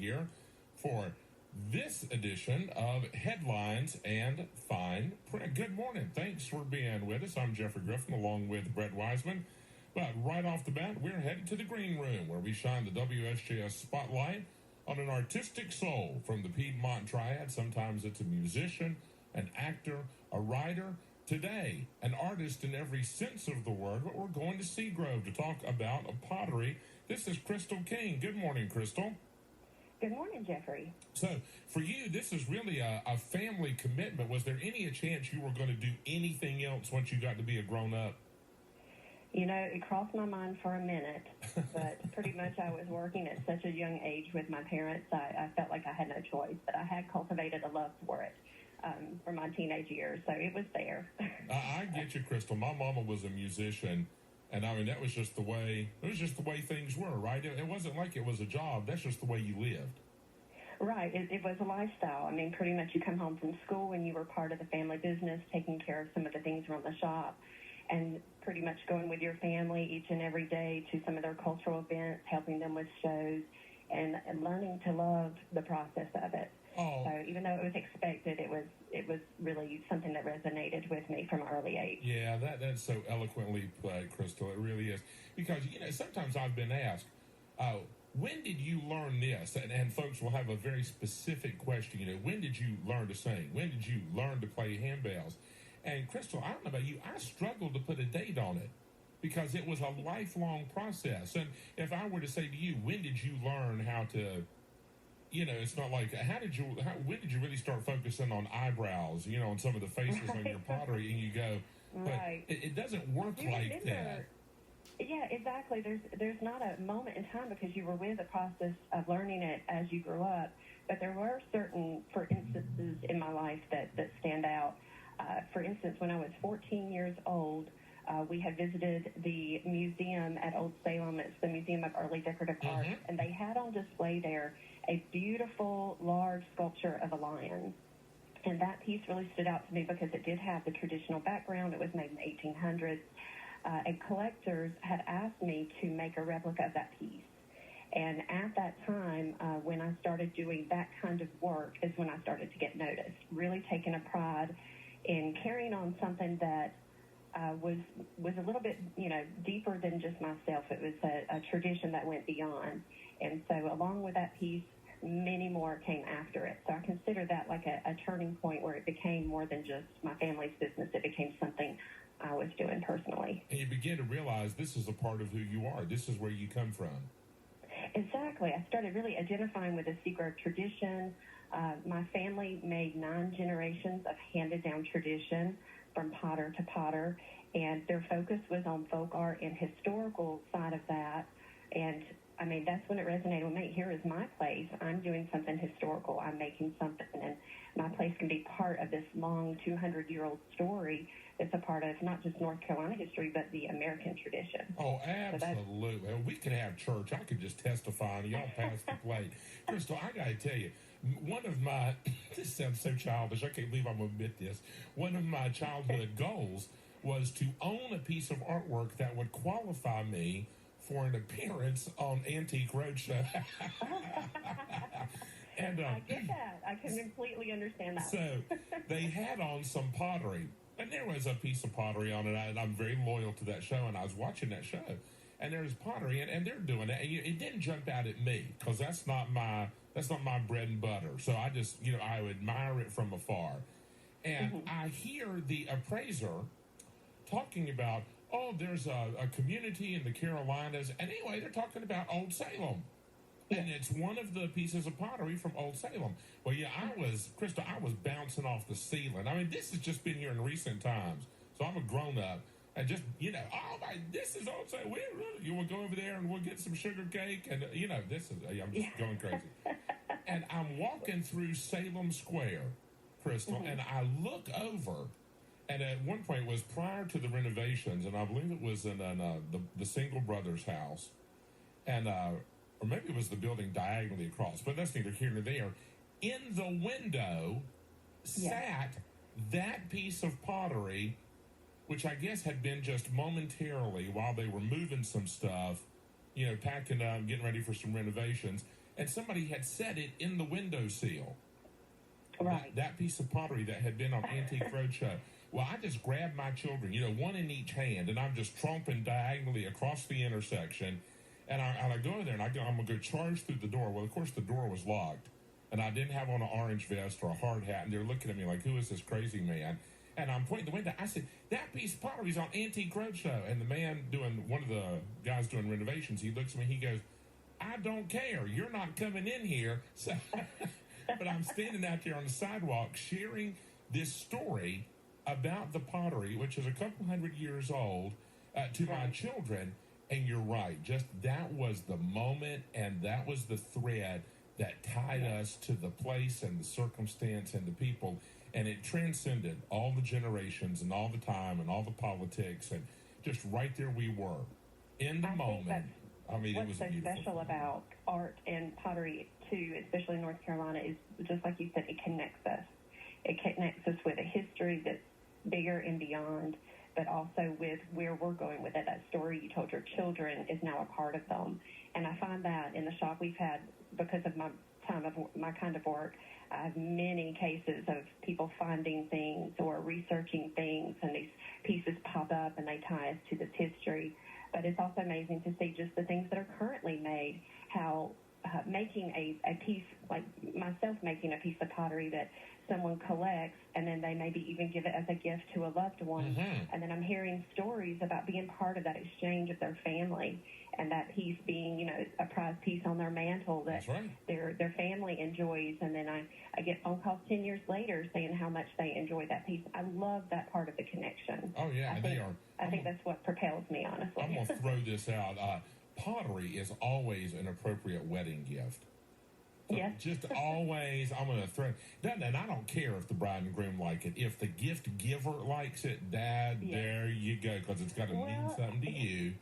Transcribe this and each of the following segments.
here for this edition of Headlines and Fine Print. Good morning. Thanks for being with us. I'm Jeffrey Griffin along with Brett Wiseman. But right off the bat, we're headed to the green room where we shine the WSJS spotlight on an artistic soul from the Piedmont Triad. Sometimes it's a musician, an actor, a writer. Today, an artist in every sense of the word, but we're going to Seagrove to talk about a pottery. This is Crystal King. Good morning, Crystal. Good morning, Jeffrey. So, for you, this is really a family commitment. Was there any chance you were going to do anything else once you got to be a grown-up? You know, it crossed my mind for a minute, but pretty much I was working at such a young age with my parents, I felt like I had no choice, but I had cultivated a love for it. For my teenage years, so it was there. I get you, Crystal. My mama was a musician, and I mean that was just the way things were, right? It wasn't like it was a job. That's just the way you lived. Right. It was a lifestyle. I mean, pretty much you come home from school and you were part of the family business, taking care of some of the things around the shop, and pretty much going with your family each and every day to some of their cultural events, helping them with shows, and learning to love the process of it. Oh. So even though it was expected, it was really something that resonated with me from an early age. Yeah, that's so eloquently put, Crystal. It really is. Because, sometimes I've been asked, when did you learn this? And folks will have a very specific question. When did you learn to sing? When did you learn to play handbells? And, Crystal, I don't know about you, I struggled to put a date on it because it was a lifelong process. And if I were to say to you, when did you learn how to... it's not like, when did you really start focusing on eyebrows, on some of the faces on your pottery, and you go, but right. it doesn't work like that. Yeah, exactly. There's not a moment in time because you were with the process of learning it as you grew up, but there were certain, for instances in my life that stand out. For instance, when I was 14 years old, we had visited the museum at Old Salem. It's the Museum of Early Decorative Art, and they had on display there a beautiful, large sculpture of a lion. And that piece really stood out to me because it did have the traditional background. It was made in the 1800s. And collectors had asked me to make a replica of that piece. And at that time, when I started doing that kind of work is when I started to get noticed, really taking a pride in carrying on something that was a little bit, deeper than just myself. It was a tradition that went beyond. And so along with that piece, many more came after it. So I consider that like a turning point where it became more than just my family's business. It became something I was doing personally. And you begin to realize this is a part of who you are. This is where you come from. Exactly. I started really identifying with the Seagrove tradition. My family made 9 generations of handed-down tradition from potter to potter, and their focus was on folk art and historical side of that. And I mean, that's when it resonated with me. Here is my place. I'm doing something historical. I'm making something, and my place can be part of this long 200-year-old story that's a part of not just North Carolina history, but the American tradition. Oh, absolutely. So we could have church. I could just testify, and y'all pass the plate. Crystal, I got to tell you, one of my, this sounds so childish, I can't believe I'm going to admit this, one of my childhood goals was to own a piece of artwork that would qualify me for an appearance on Antique Roadshow. And I get that. I can completely understand that. So they had on some pottery, and there was a piece of pottery on it, and I'm very loyal to that show, and I was watching that show, and there's pottery, and they're doing it, and it didn't jump out at me, because that's not my bread and butter, so I just, I admire it from afar. And I hear the appraiser talking about, there's a community in the Carolinas. And anyway, they're talking about Old Salem. And it's one of the pieces of pottery from Old Salem. Well, yeah, Crystal, I was bouncing off the ceiling. I mean, this has just been here in recent times. So I'm a grown-up. And just, this is Old Salem. We'll go over there and we'll get some sugar cake. And, I'm just going crazy. And I'm walking through Salem Square, Crystal, and I look over. And at one point, it was prior to the renovations, and I believe it was in the Single Brothers house, and or maybe it was the building diagonally across, but that's neither here nor there. In the window sat that piece of pottery, which I guess had been just momentarily while they were moving some stuff, packing up, getting ready for some renovations. and somebody had set it in the windowsill. Right. That piece of pottery that had been on Antique Roadshow. Well, I just grabbed my children, one in each hand, and I'm just tromping diagonally across the intersection. And I go in there, and I'm going to go charge through the door. Well, of course, the door was locked, and I didn't have on an orange vest or a hard hat, and they're looking at me like, who is this crazy man? And I'm pointing the window. I said, that piece of pottery is on Antique Roadshow. And the man one of the guys doing renovations, he looks at me, he goes, I don't care. You're not coming in here. So, but I'm standing out there on the sidewalk sharing this story about the pottery, which is a couple hundred years old, to my children. And you're right. Just that was the moment, and that was the thread that tied us to the place and the circumstance and the people. And it transcended all the generations and all the time and all the politics. And just right there we were in the moment. I mean, it was what's so special about art and pottery, too, especially in North Carolina, is just like you said, it connects us. It connects us with a history that's bigger and beyond, but also with where we're going with it. That story you told your children is now a part of them. And I find that in the shop we've had, because of my kind of work, I have many cases of people finding things or researching things, and these pieces pop up and they tie us to this history. But it's also amazing to see just the things that are currently made, how making a piece, like myself making a piece of pottery that someone collects, and then they maybe even give it as a gift to a loved one. And then I'm hearing stories about being part of that exchange of their family, and that piece being, a prized piece on their mantle that their family enjoys. And then I get phone calls 10 years later saying how much they enjoy that piece. I love that part of the connection. Oh, yeah, I think that's what propels me, honestly. I'm going to throw this out. Pottery is always an appropriate wedding gift. Yes. Just always, I'm going to throw it. And I don't care if the bride and groom like it. If the gift giver likes it, Dad, there you go, because it's got to mean something to you.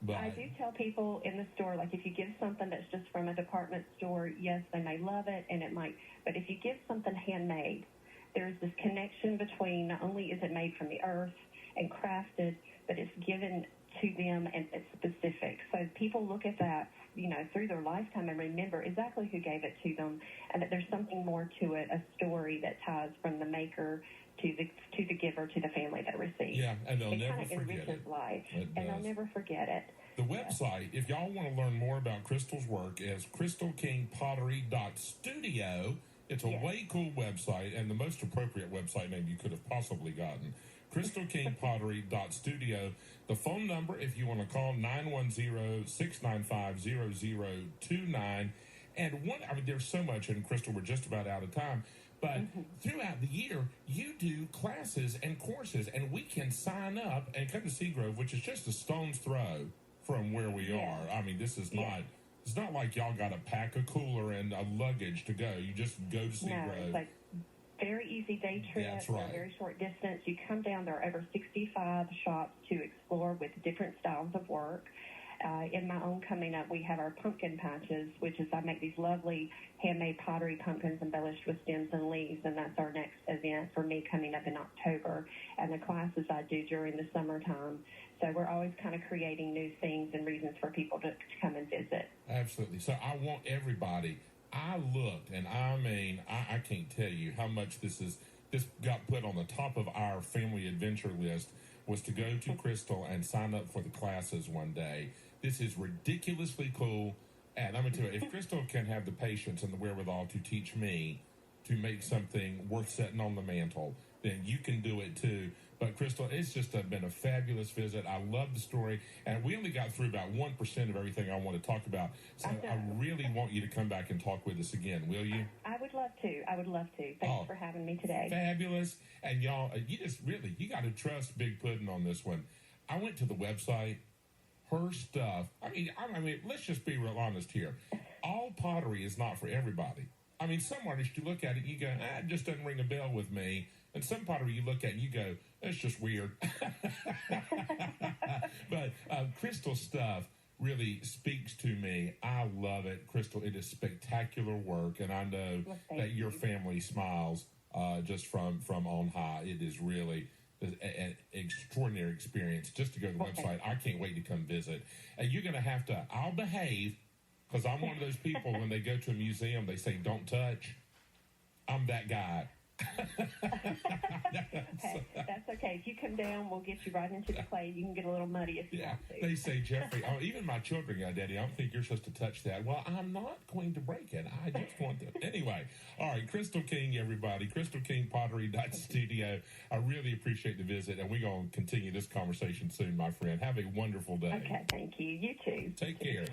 But I do tell people in the store, like, if you give something that's just from a department store, yes, they may love it, and it might. But if you give something handmade, there's this connection between not only is it made from the earth and crafted, but it's given to them and it's specific. So people look at that, through their lifetime and remember exactly who gave it to them, and that there's something more to it, a story that ties from the maker to the giver to the family that receives. Yeah, and they'll never forget it. It kind of enriches life, and they'll never forget it. The website, if y'all want to learn more about Crystal's work, is crystalkingpottery.studio. It's a way cool website, and the most appropriate website name you could have possibly gotten. crystalkingpottery.studio. The phone number, if you want to call, 910-695-0029. And there's so much, and Crystal, we're just about out of time. But throughout the year, you do classes and courses, and we can sign up and come to Seagrove, which is just a stone's throw from where we are. I mean, this is not, it's not like y'all got to pack a cooler and a luggage to go. You just go to Seagrove. No, it's like very easy day trip. That's right. Very short distance. You come down, there are over 65 shops to explore with different styles of work. In my own coming up, we have our pumpkin patches, which is I make these lovely handmade pottery pumpkins embellished with stems and leaves, and that's our next event for me coming up in October, and the classes I do during the summertime. So we're always kind of creating new things and reasons for people to come and visit. Absolutely. So I want everybody, I looked, and I mean, I can't tell you how much this got put on the top of our family adventure list, was to go to Crystal and sign up for the classes one day. This is ridiculously cool. And I'm going to tell you, if Crystal can have the patience and the wherewithal to teach me to make something worth setting on the mantle, then you can do it too. But Crystal, it's just been a fabulous visit. I love the story. And we only got through about 1% of everything I want to talk about. So I really want you to come back and talk with us again, will you? I would love to. Thanks for having me today. Fabulous. And y'all, you got to trust Big Puddin' on this one. I went to the website. Her stuff, I mean, let's just be real honest here. All pottery is not for everybody. I mean, some artists, you look at it, you go, it just doesn't ring a bell with me. And some pottery you look at and you go, that's just weird. But Crystal's stuff really speaks to me. I love it. Crystal, it is spectacular work. And I know that your family smiles just from on high. It is really an extraordinary experience just to go to the website. I can't wait to come visit. You're going to have to, I'll behave, Because I'm one of those people, when they go to a museum, they say, don't touch. I'm that guy. Hey, that's okay. If you come down, we'll get you right into the clay. You can get a little muddy if you want to. They say, Jeffrey, even my children go, Daddy, I don't think you're supposed to touch that. Well, I'm not going to break it. I just want to. Anyway, all right, Crystal King, everybody. Crystal King, Pottery.studio. I really appreciate the visit, and we're going to continue this conversation soon, my friend. Have a wonderful day. Okay, thank you. You too. Take care.